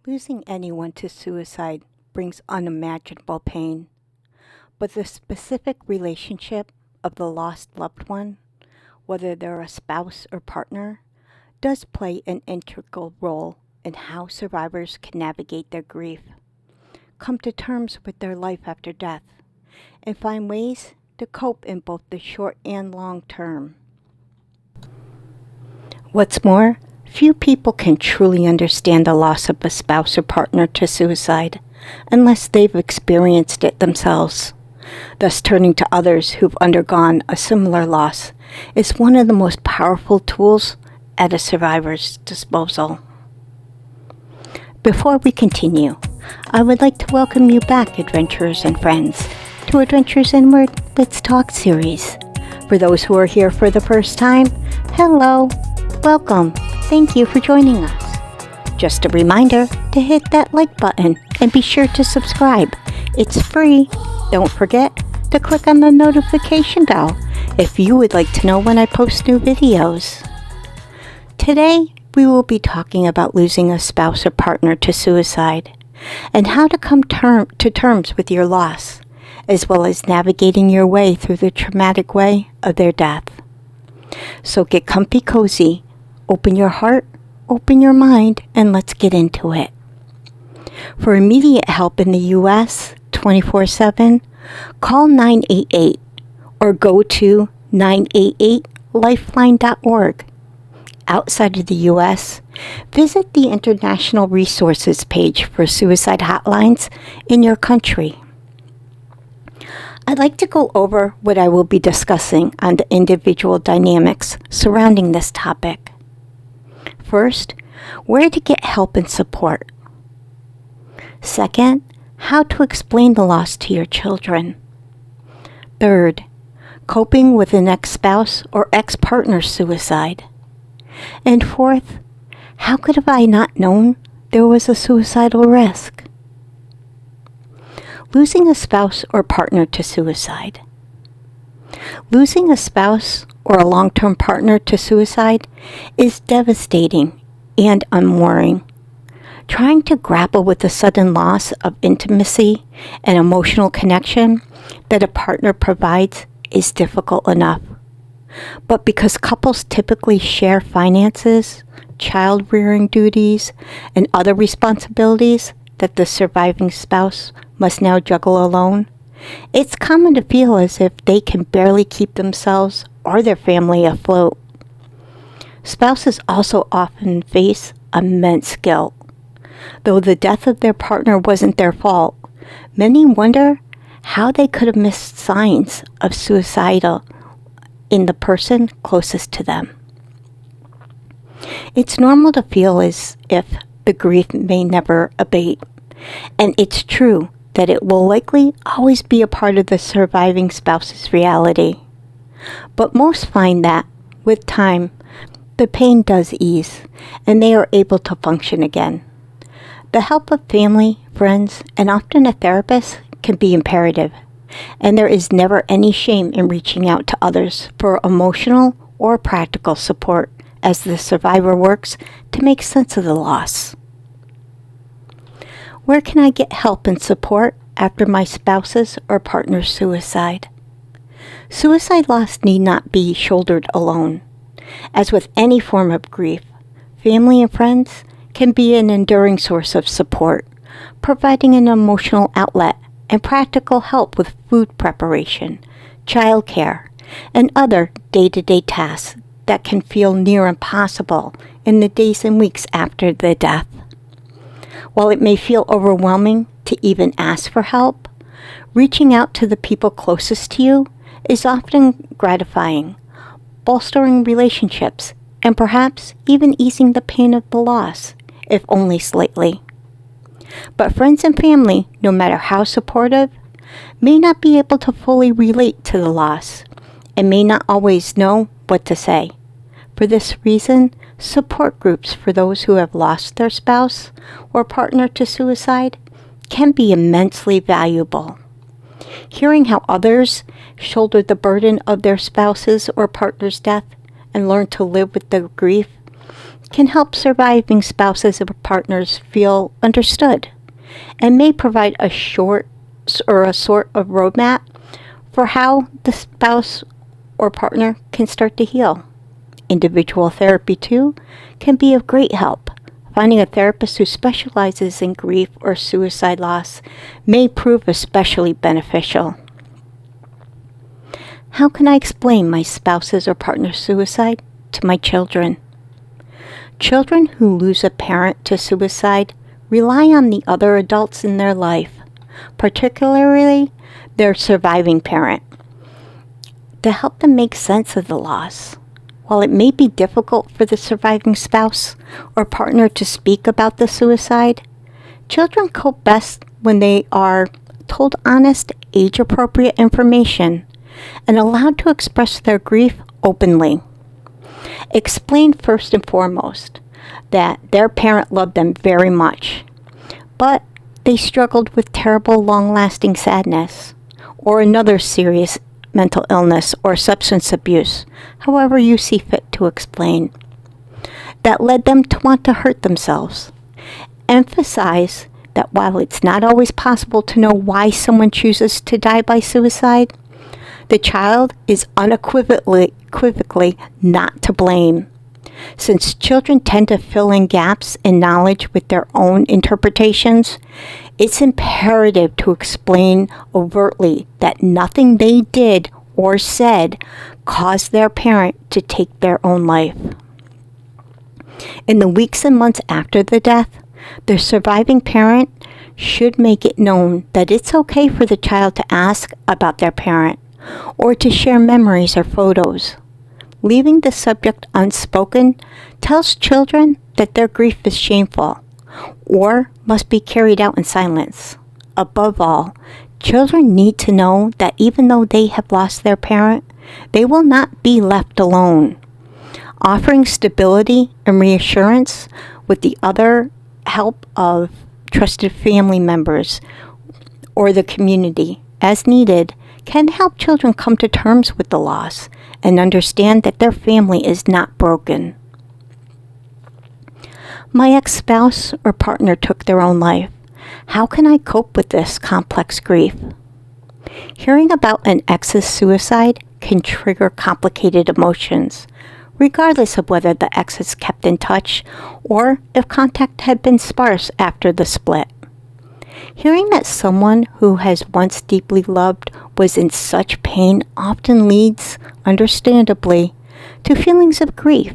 Losing anyone to suicide brings unimaginable pain, but the specific relationship of the lost loved one, whether they're a spouse or partner, does play an integral role in how survivors can navigate their grief, come to terms with their life after death, and find ways to cope in both the short and long term. What's more, few people can truly understand the loss of a spouse or partner to suicide unless they've experienced it themselves. Thus, turning to others who've undergone a similar loss is one of the most powerful tools at a survivor's disposal. Before we continue, I would like to welcome you back, adventurers and friends, to Adventures Inward Let's Talk series. For those who are here for the first time, hello, welcome, thank you for joining us. Just a reminder to hit that like button and be sure to subscribe. It's free. Don't forget to click on the notification bell if you would like to know when I post new videos. Today, we will be talking about losing a spouse or partner to suicide and how to come to terms with your loss, as well as navigating your way through the traumatic way of their death. So get comfy cozy, open your heart, open your mind, and let's get into it. For immediate help in the U.S. 24/7, call 988 or go to 988lifeline.org. Outside of the U.S., visit the International Resources page for suicide hotlines in your country. I'd like to go over what I will be discussing on the individual dynamics surrounding this topic. First, where to get help and support. Second, how to explain the loss to your children. Third, coping with an ex-spouse or ex-partner's suicide. And fourth, how could have I not known there was a suicidal risk? Losing a spouse or partner to suicide. Losing a spouse or a long-term partner to suicide is devastating and unmooring. Trying to grapple with the sudden loss of intimacy and emotional connection that a partner provides is difficult enough. But because couples typically share finances, child-rearing duties, and other responsibilities that the surviving spouse must now juggle alone, it's common to feel as if they can barely keep themselves or their family afloat. Spouses also often face immense guilt. Though the death of their partner wasn't their fault, many wonder how they could have missed signs of suicidal in the person closest to them. It's normal to feel as if the grief may never abate, and it's true that it will likely always be a part of the surviving spouse's reality. But most find that, with time, the pain does ease, and they are able to function again. The help of family, friends, and often a therapist can be imperative, and there is never any shame in reaching out to others for emotional or practical support as the survivor works to make sense of the loss. Where can I get help and support after my spouse's or partner's suicide? Suicide loss need not be shouldered alone. As with any form of grief, family and friends can be an enduring source of support, providing an emotional outlet and practical help with food preparation, childcare, and other day-to-day tasks that can feel near impossible in the days and weeks after the death. While it may feel overwhelming to even ask for help, reaching out to the people closest to you is often gratifying, bolstering relationships, and perhaps even easing the pain of the loss, if only slightly. But friends and family, no matter how supportive, may not be able to fully relate to the loss and may not always know what to say. For this reason, support groups for those who have lost their spouse or partner to suicide can be immensely valuable. Hearing how others shouldered the burden of their spouse's or partner's death and learned to live with the grief can help surviving spouses or partners feel understood and may provide a sort of roadmap for how the spouse or partner can start to heal. Individual therapy, too, can be of great help. Finding a therapist who specializes in grief or suicide loss may prove especially beneficial. How can I explain my spouse's or partner's suicide to my children? Children who lose a parent to suicide rely on the other adults in their life, particularly their surviving parent, to help them make sense of the loss. While it may be difficult for the surviving spouse or partner to speak about the suicide, children cope best when they are told honest, age-appropriate information and allowed to express their grief openly. Explain first and foremost that their parent loved them very much, but they struggled with terrible, long-lasting sadness or another serious mental illness or substance abuse, however you see fit to explain, that led them to want to hurt themselves. Emphasize that while it's not always possible to know why someone chooses to die by suicide, the child is unequivocally not to blame. Since children tend to fill in gaps in knowledge with their own interpretations, it's imperative to explain overtly that nothing they did or said caused their parent to take their own life. In the weeks and months after the death, the surviving parent should make it known that it's okay for the child to ask about their parent or to share memories or photos. Leaving the subject unspoken tells children that their grief is shameful or must be carried out in silence. Above all, children need to know that even though they have lost their parent, they will not be left alone. Offering stability and reassurance with the other help of trusted family members or the community as needed can help children come to terms with the loss and understand that their family is not broken. My ex-spouse or partner took their own life. How can I cope with this complex grief? Hearing about an ex's suicide can trigger complicated emotions, regardless of whether the ex has kept in touch or if contact had been sparse after the split. Hearing that someone who has once deeply loved was in such pain often leads, understandably, to feelings of grief.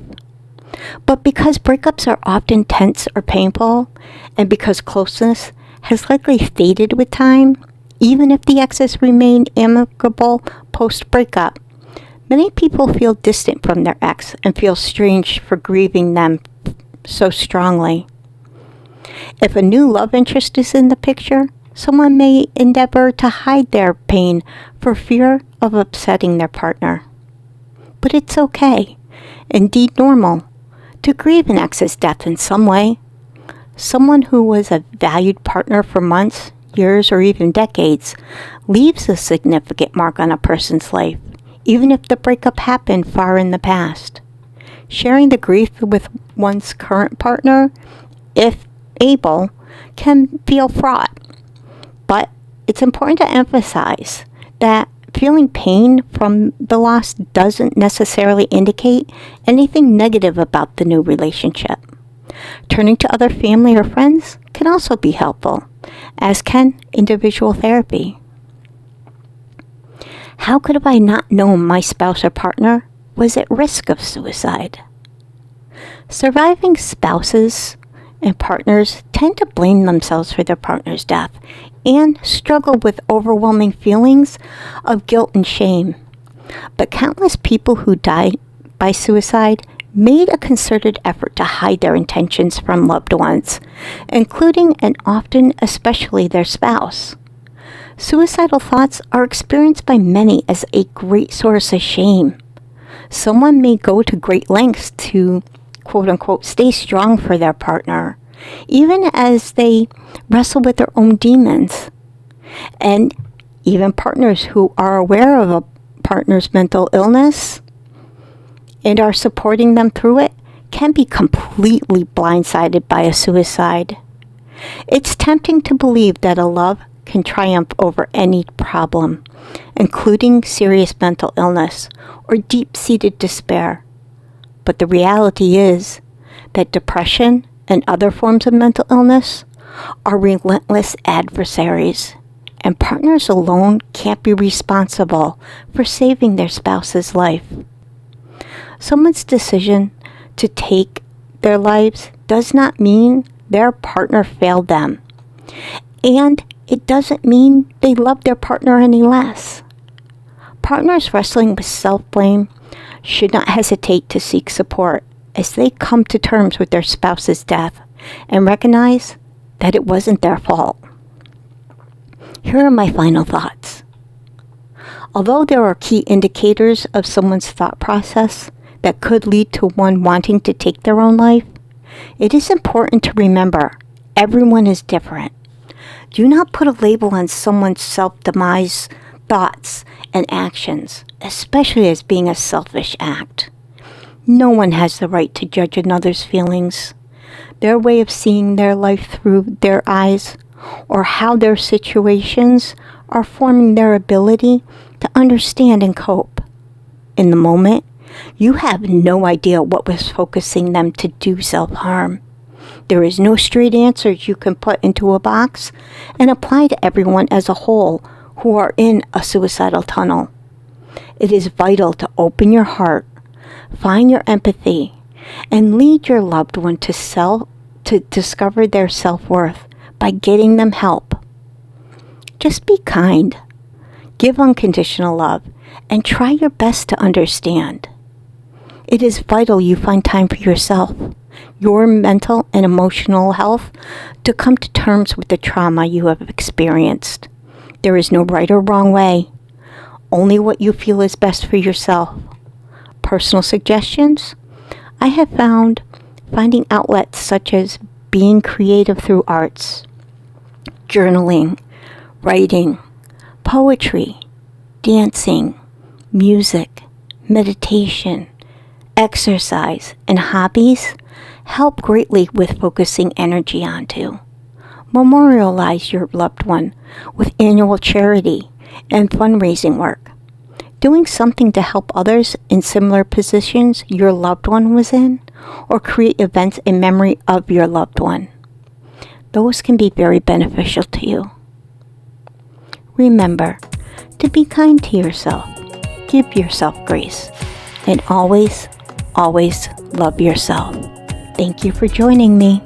But because breakups are often tense or painful, and because closeness has likely faded with time, even if the exes remain amicable post-breakup, many people feel distant from their ex and feel strange for grieving them so strongly. If a new love interest is in the picture, someone may endeavor to hide their pain for fear of upsetting their partner. But it's okay, indeed normal, to grieve an ex's death in some way. Someone who was a valued partner for months, years, or even decades leaves a significant mark on a person's life, even if the breakup happened far in the past. Sharing the grief with one's current partner, if able, can feel fraught. But it's important to emphasize that feeling pain from the loss doesn't necessarily indicate anything negative about the new relationship. Turning to other family or friends can also be helpful, as can individual therapy. How could I not know my spouse or partner was at risk of suicide? Surviving spouses and partners tend to blame themselves for their partner's death and struggle with overwhelming feelings of guilt and shame. But countless people who died by suicide made a concerted effort to hide their intentions from loved ones, including and often especially their spouse. Suicidal thoughts are experienced by many as a great source of shame. Someone may go to great lengths to, quote-unquote, stay strong for their partner, even as they wrestle with their own demons. And even partners who are aware of a partner's mental illness and are supporting them through it can be completely blindsided by a suicide. It's tempting to believe that a love can triumph over any problem, including serious mental illness or deep-seated despair. But the reality is that depression and other forms of mental illness are relentless adversaries, and partners alone can't be responsible for saving their spouse's life. Someone's decision to take their lives does not mean their partner failed them, and it doesn't mean they love their partner any less. Partners wrestling with self-blame should not hesitate to seek support as they come to terms with their spouse's death and recognize that it wasn't their fault. Here are my final thoughts. Although there are key indicators of someone's thought process that could lead to one wanting to take their own life, it is important to remember everyone is different. Do not put a label on someone's self-demise thoughts and actions, especially as being a selfish act. No one has the right to judge another's feelings, their way of seeing their life through their eyes, or how their situations are forming their ability to understand and cope. In the moment, you have no idea what was focusing them to do self-harm. There is no straight answers you can put into a box and apply to everyone as a whole who are in a suicidal tunnel. It is vital to open your heart, find your empathy, and lead your loved one to discover their self-worth by getting them help. Just be kind, give unconditional love, and try your best to understand. It is vital you find time for yourself, your mental and emotional health, to come to terms with the trauma you have experienced. There is no right or wrong way, only what you feel is best for yourself. Personal suggestions? I have found finding outlets such as being creative through arts, journaling, writing, poetry, dancing, music, meditation, exercise, and hobbies help greatly with focusing energy onto. Memorialize your loved one with annual charity and fundraising work. Doing something to help others in similar positions your loved one was in, or create events in memory of your loved one. Those can be very beneficial to you. Remember to be kind to yourself, give yourself grace, and always, always love yourself. Thank you for joining me.